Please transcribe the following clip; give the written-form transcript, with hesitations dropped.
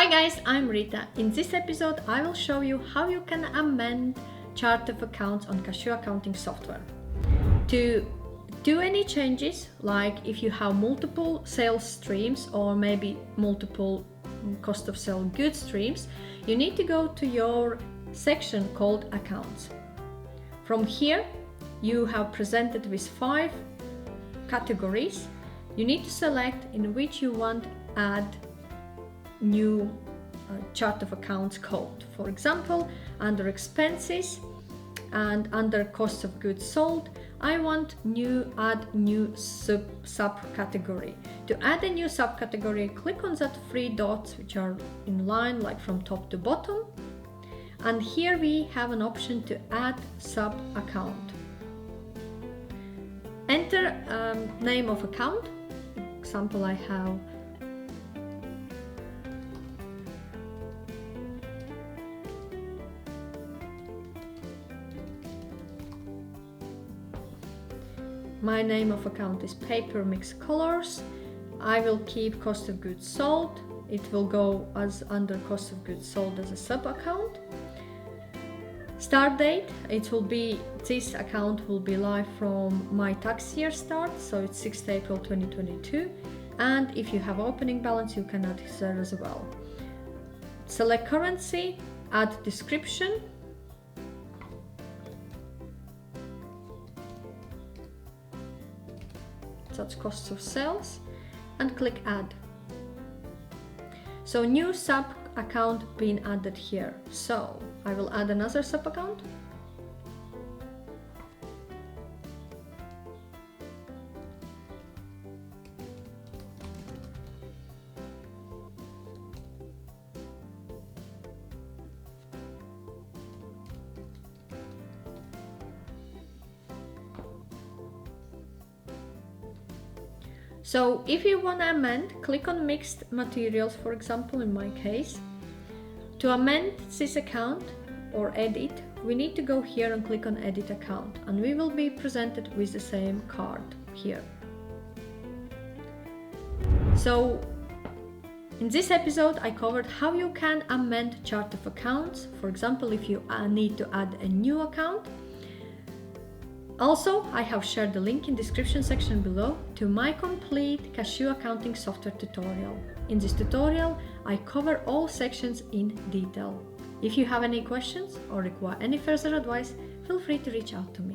Hi guys, I'm Rita. In this episode I will show you how you can amend chart of accounts on Kashoo accounting software. To do any changes, like if you have multiple sales streams or maybe multiple cost of sale goods streams, you need to go to your section called accounts. From here you have presented with 5 categories. You need to select in which you want to add new chart of accounts code. For example, under expenses and under cost of goods sold, I want add new subcategory. To add a new subcategory, click on that 3 dots which are in line like from top to bottom, and here we have an option to add sub account. Enter name of account. Example, I have my name of account is paper mix colors. I will keep cost of goods sold. It will go as under cost of goods sold as a sub account. Start date, this account will be live from my tax year start, so it's 6th April 2022. And if you have opening balance, you can add there as well. Select currency, add description. That's cost of sales, and click add. So new sub account being added here. So I will add another sub account. So if you want to amend, click on mixed materials, for example, in my case. To amend this account or edit, we need to go here and click on edit account, and we will be presented with the same card here. So in this episode I covered how you can amend chart of accounts, for example, if you need to add a new account. Also, I have shared the link in the description section below to my complete Kashoo accounting software tutorial. In this tutorial, I cover all sections in detail. If you have any questions or require any further advice, feel free to reach out to me.